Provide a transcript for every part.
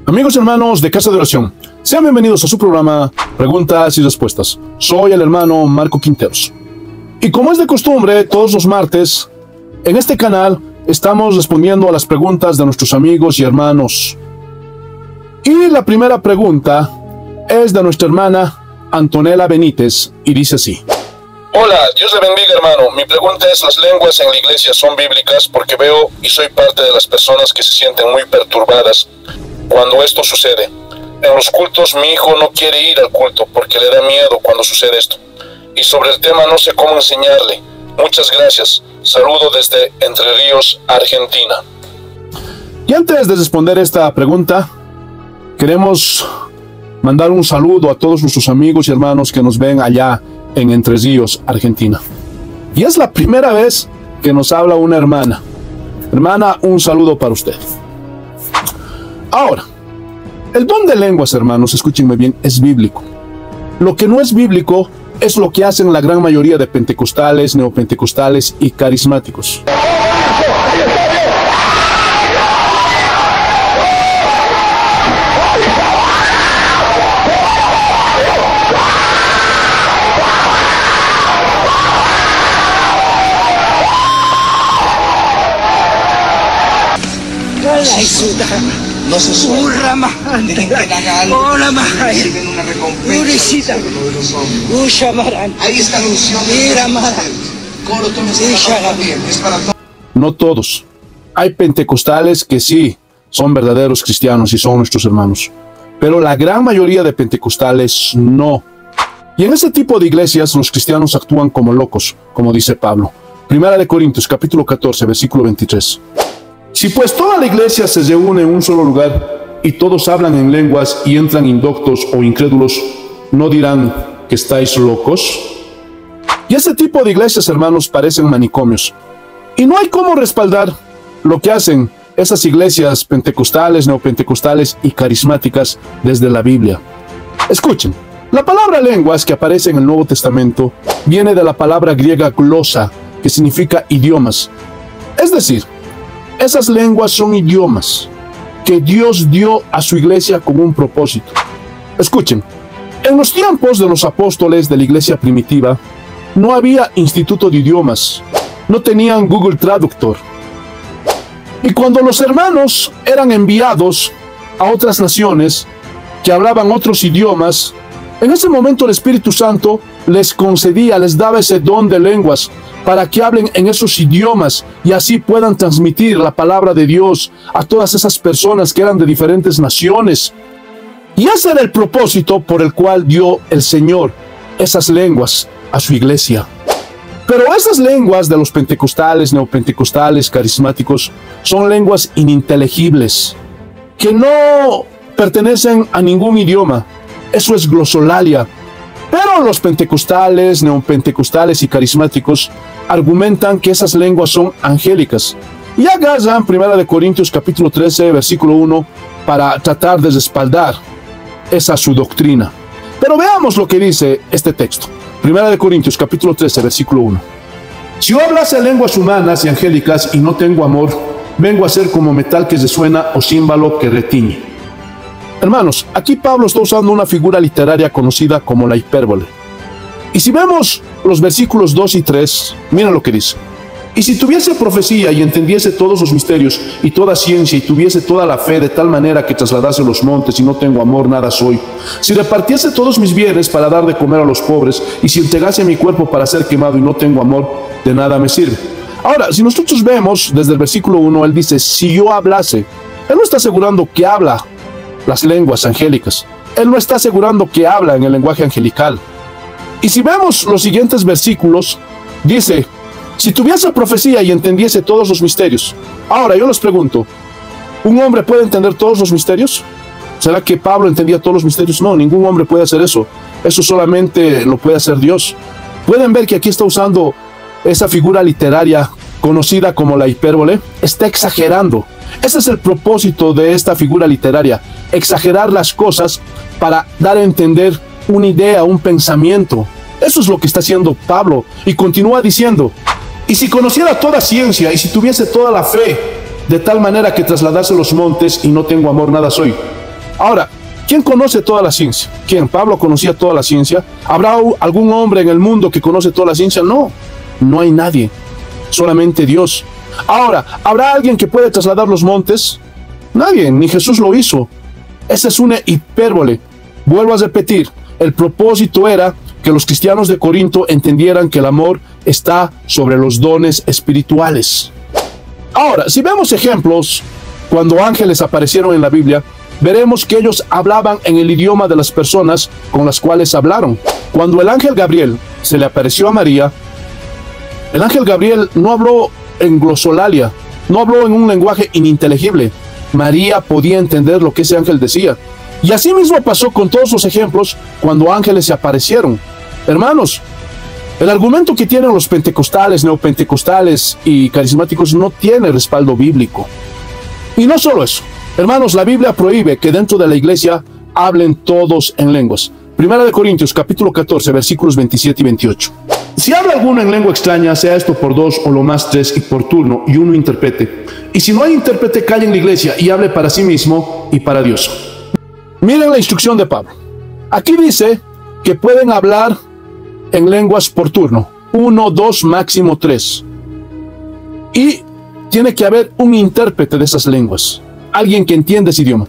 Amigos y hermanos de Casa de Oración, sean bienvenidos a su programa Preguntas y Respuestas. Soy el hermano Marco Quinteros. Y como es de costumbre, todos los martes, en este canal estamos respondiendo a las preguntas de nuestros amigos y hermanos. Y la primera pregunta es de nuestra hermana Antonella Benítez y dice así. Hola, Dios le bendiga, hermano. Mi pregunta es, ¿las lenguas en la iglesia son bíblicas? Porque veo y soy parte de las personas que se sienten muy perturbadas cuando esto sucede. En los cultos mi hijo no quiere ir al culto porque le da miedo cuando sucede esto. Y sobre el tema no sé cómo enseñarle. Muchas gracias. Saludo desde Entre Ríos, Argentina. Y antes de responder esta pregunta, queremos mandar un saludo a todos nuestros amigos y hermanos que nos ven allá en Entre Ríos, Argentina. Y es la primera vez que nos habla una hermana. Hermana, un saludo para usted. Ahora, el don de lenguas, hermanos, escúchenme bien, es bíblico. Lo que no es bíblico es lo que hacen la gran mayoría de pentecostales, neopentecostales y carismáticos. No se suele. Hola, Mahaya. Reciben una recompensa. Ahí está la unción. Coro, tú me estás bien. Es para todos. No todos. Hay pentecostales que sí son verdaderos cristianos y son nuestros hermanos. Pero la gran mayoría de pentecostales no. Y en ese tipo de iglesias los cristianos actúan como locos, como dice Pablo. Primera de Corintios, capítulo 14, versículo 23. Si pues toda la iglesia se reúne en un solo lugar y todos hablan en lenguas y entran indoctos o incrédulos, ¿no dirán que estáis locos? Y ese tipo de iglesias, hermanos, parecen manicomios. Y no hay cómo respaldar lo que hacen esas iglesias pentecostales, neopentecostales y carismáticas desde la Biblia. Escuchen, la palabra lenguas que aparece en el Nuevo Testamento viene de la palabra griega glosa, que significa idiomas. Es decir, esas lenguas son idiomas que Dios dio a su iglesia con un propósito. Escuchen, en los tiempos de los apóstoles de la iglesia primitiva, no había instituto de idiomas, no tenían Google Traductor. Y cuando los hermanos eran enviados a otras naciones que hablaban otros idiomas, en ese momento el Espíritu Santo les concedía, les daba ese don de lenguas para que hablen en esos idiomas y así puedan transmitir la palabra de Dios a todas esas personas que eran de diferentes naciones. Y ese era el propósito por el cual dio el Señor esas lenguas a su iglesia. Pero esas lenguas de los pentecostales, neopentecostales, carismáticos, son lenguas ininteligibles, que no pertenecen a ningún idioma. Eso es glosolalia. Pero los pentecostales, neopentecostales y carismáticos argumentan que esas lenguas son angélicas. Y agarran 1 Corintios capítulo 13, versículo 1, para tratar de respaldar esa su doctrina. Pero veamos lo que dice este texto. 1 Corintios capítulo 13, versículo 1. Si yo hablase lenguas humanas y angélicas y no tengo amor, vengo a ser como metal que resuena o címbalo que retiñe. Hermanos, aquí Pablo está usando una figura literaria conocida como la hipérbole. Y si vemos los versículos 2 y 3, miren lo que dice. Y si tuviese profecía y entendiese todos los misterios y toda ciencia y tuviese toda la fe de tal manera que trasladase los montes y no tengo amor, nada soy. Si repartiese todos mis bienes para dar de comer a los pobres y si entregase mi cuerpo para ser quemado y no tengo amor, de nada me sirve. Ahora, si nosotros vemos desde el versículo 1, él dice, si yo hablase, él no está asegurando que habla las lenguas angélicas. Él no está asegurando que habla en el lenguaje angelical. Y si vemos los siguientes versículos, dice, si tuviese profecía y entendiese todos los misterios. Ahora, yo les pregunto, ¿un hombre puede entender todos los misterios? ¿Será que Pablo entendía todos los misterios? No, ningún hombre puede hacer eso. Eso solamente lo puede hacer Dios. Pueden ver que aquí está usando esa figura literaria conocida como la hipérbole. Está exagerando. Ese es el propósito de esta figura literaria, exagerar las cosas para dar a entender una idea, un pensamiento. Eso es lo que está haciendo Pablo. Y continúa diciendo, y si conociera toda ciencia y si tuviese toda la fe, de tal manera que trasladase los montes y no tengo amor, nada soy. Ahora, ¿quién conoce toda la ciencia? ¿Quién? ¿Pablo conocía toda la ciencia? ¿Habrá algún hombre en el mundo que conoce toda la ciencia? No, no hay nadie, solamente Dios. Ahora, ¿habrá alguien que puede trasladar los montes? Nadie, ni Jesús lo hizo. Esa es una hipérbole. Vuelvo a repetir, el propósito era que los cristianos de Corinto entendieran que el amor está sobre los dones espirituales. Ahora, si vemos ejemplos, cuando ángeles aparecieron en la Biblia, veremos que ellos hablaban en el idioma de las personas con las cuales hablaron. Cuando el ángel Gabriel se le apareció a María, el ángel Gabriel no habló en glosolalia, no habló en un lenguaje ininteligible. María podía entender lo que ese ángel decía. Y así mismo pasó con todos los ejemplos cuando ángeles se aparecieron. Hermanos, el argumento que tienen los pentecostales, neopentecostales y carismáticos no tiene respaldo bíblico. Y no solo eso. Hermanos, la Biblia prohíbe que dentro de la iglesia hablen todos en lenguas. Primera de Corintios, capítulo 14, versículos 27 y 28. Si habla alguno en lengua extraña, sea esto por dos o lo más tres y por turno, y uno interprete. Y si no hay intérprete, calle en la iglesia y hable para sí mismo y para Dios. Miren la instrucción de Pablo. Aquí dice que pueden hablar en lenguas por turno. 1, 2, máximo 3. Y tiene que haber un intérprete de esas lenguas. Alguien que entienda ese idioma.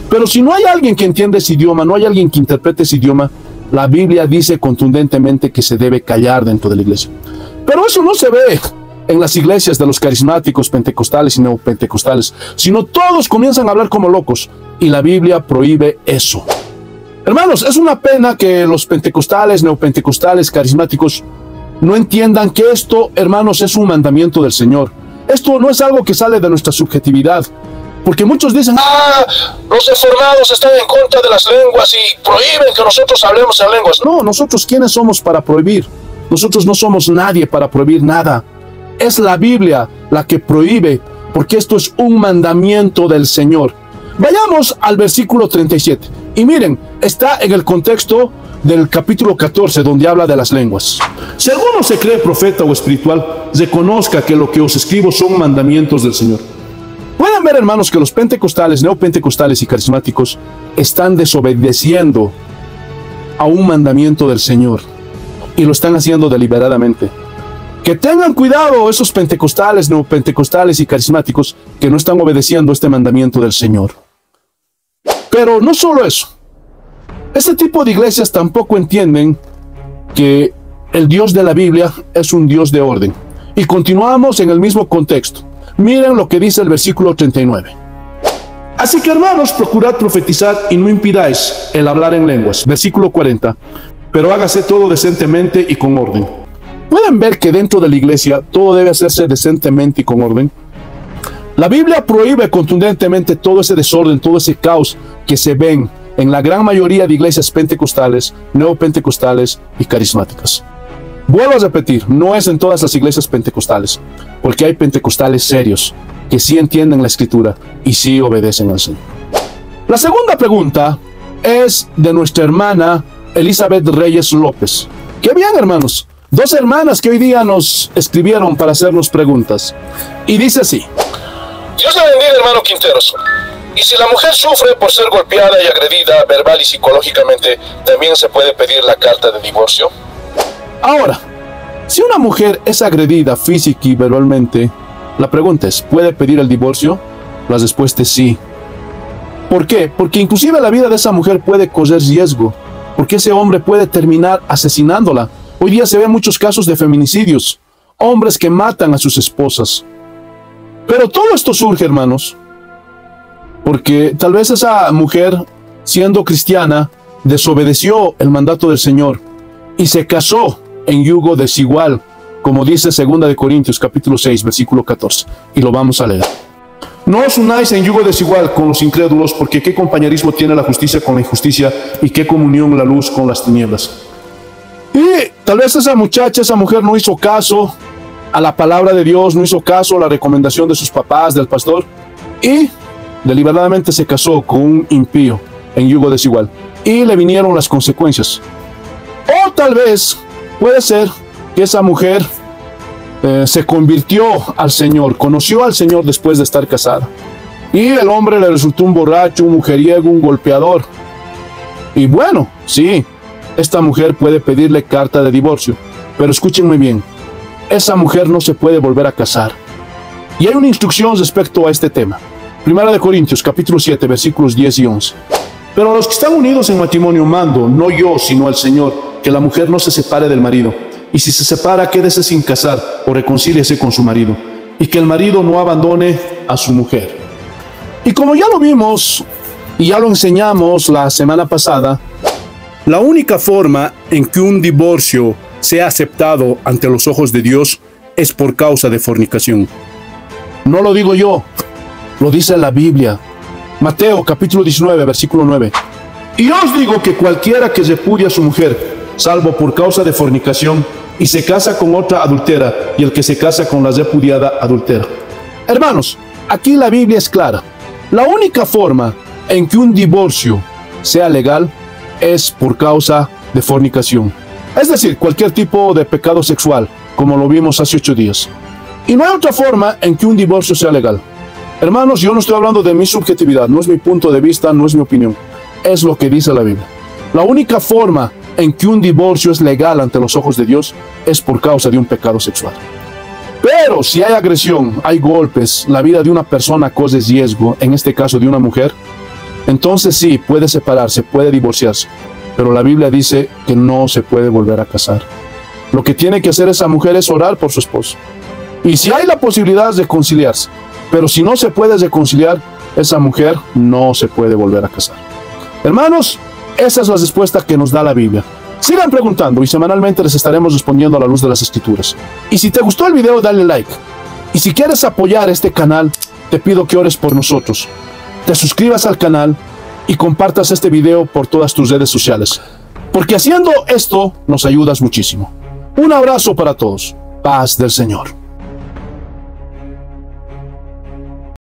Pero si no hay alguien que entienda ese idioma, no hay alguien que interprete ese idioma, la Biblia dice contundentemente que se debe callar dentro de la iglesia. Pero eso no se ve en las iglesias de los carismáticos, pentecostales y neopentecostales, sino todos comienzan a hablar como locos, y la Biblia prohíbe eso. Hermanos, es una pena que los pentecostales, neopentecostales, carismáticos no entiendan que esto, hermanos, es un mandamiento del Señor. Esto no es algo que sale de nuestra subjetividad. Porque muchos dicen, los reformados están en contra de las lenguas y prohíben que nosotros hablemos en lenguas. No, nosotros ¿quiénes somos para prohibir? Nosotros no somos nadie para prohibir nada. Es la Biblia la que prohíbe, porque esto es un mandamiento del Señor. Vayamos al versículo 37. Y miren, está en el contexto del capítulo 14, donde habla de las lenguas. Si alguno se cree profeta o espiritual, reconozca que lo que os escribo son mandamientos del Señor. Pueden ver, hermanos, que los pentecostales, neopentecostales y carismáticos están desobedeciendo a un mandamiento del Señor y lo están haciendo deliberadamente. Que tengan cuidado esos pentecostales, neopentecostales y carismáticos que no están obedeciendo este mandamiento del Señor. Pero no solo eso. Este tipo de iglesias tampoco entienden que el Dios de la Biblia es un Dios de orden. Y continuamos en el mismo contexto. Miren lo que dice el versículo 39. Así que, hermanos, procurad profetizar y no impidáis el hablar en lenguas. Versículo 40. Pero hágase todo decentemente y con orden. ¿Pueden ver que dentro de la iglesia todo debe hacerse decentemente y con orden? La Biblia prohíbe contundentemente todo ese desorden, todo ese caos que se ven en la gran mayoría de iglesias pentecostales, neopentecostales y carismáticas. Vuelvo a repetir, no es en todas las iglesias pentecostales, porque hay pentecostales serios que sí entienden la escritura y sí obedecen al Señor. La segunda pregunta es de nuestra hermana Elizabeth Reyes López. ¡Qué bien, hermanos! Dos hermanas que hoy día nos escribieron para hacernos preguntas. Y dice así. Dios le bendiga, hermano Quinteros. Y si la mujer sufre por ser golpeada y agredida verbal y psicológicamente, ¿también se puede pedir la carta de divorcio? Ahora, si una mujer es agredida física y verbalmente, la pregunta es, ¿puede pedir el divorcio? La respuesta es sí. ¿Por qué? Porque inclusive la vida de esa mujer puede correr riesgo, porque ese hombre puede terminar asesinándola. Hoy día se ven muchos casos de feminicidios, hombres que matan a sus esposas. Pero todo esto surge, hermanos, porque tal vez esa mujer, siendo cristiana, desobedeció el mandato del Señor y se casó en yugo desigual, como dice 2 Corintios capítulo 6, versículo 14, y lo vamos a leer. No os unáis en yugo desigual con los incrédulos, porque qué compañerismo tiene la justicia con la injusticia, y qué comunión la luz con las tinieblas. Y tal vez esa muchacha, esa mujer no hizo caso a la palabra de Dios, no hizo caso a la recomendación de sus papás, del pastor, y deliberadamente se casó con un impío en yugo desigual, y le vinieron las consecuencias. O tal vez puede ser que esa mujer se convirtió al Señor, conoció al Señor después de estar casada. Y el hombre le resultó un borracho, un mujeriego, un golpeador. Y bueno, sí, esta mujer puede pedirle carta de divorcio. Pero escuchen muy bien, esa mujer no se puede volver a casar. Y hay una instrucción respecto a este tema. Primera de Corintios, capítulo 7, versículos 10 y 11. Pero a los que están unidos en matrimonio mando, no yo, sino al Señor, que la mujer no se separe del marido. Y si se separa, quédese sin casar o reconcíliese con su marido. Y que el marido no abandone a su mujer. Y como ya lo vimos y ya lo enseñamos la semana pasada, la única forma en que un divorcio sea aceptado ante los ojos de Dios es por causa de fornicación. No lo digo yo, lo dice la Biblia. Mateo capítulo 19, versículo 9. Y os digo que cualquiera que repudia a su mujer, salvo por causa de fornicación, y se casa con otra adultera, y el que se casa con la repudiada adultera. Hermanos, aquí la Biblia es clara. La única forma en que un divorcio sea legal es por causa de fornicación. Es decir, cualquier tipo de pecado sexual, como lo vimos hace 8 días. Y no hay otra forma en que un divorcio sea legal. Hermanos, yo no estoy hablando de mi subjetividad, no es mi punto de vista, no es mi opinión. Es lo que dice la Biblia. La única forma en que un divorcio es legal ante los ojos de Dios es por causa de un pecado sexual. Pero si hay agresión, hay golpes, la vida de una persona corre riesgo, en este caso de una mujer, entonces sí, puede separarse, puede divorciarse. Pero la Biblia dice que no se puede volver a casar. Lo que tiene que hacer esa mujer es orar por su esposo. Y si hay la posibilidad de reconciliarse, pero si no se puede reconciliar, esa mujer no se puede volver a casar. Hermanos, esa es la respuesta que nos da la Biblia. Sigan preguntando y semanalmente les estaremos respondiendo a la luz de las Escrituras. Y si te gustó el video, dale like. Y si quieres apoyar este canal, te pido que ores por nosotros. Te suscribas al canal y compartas este video por todas tus redes sociales. Porque haciendo esto, nos ayudas muchísimo. Un abrazo para todos. Paz del Señor.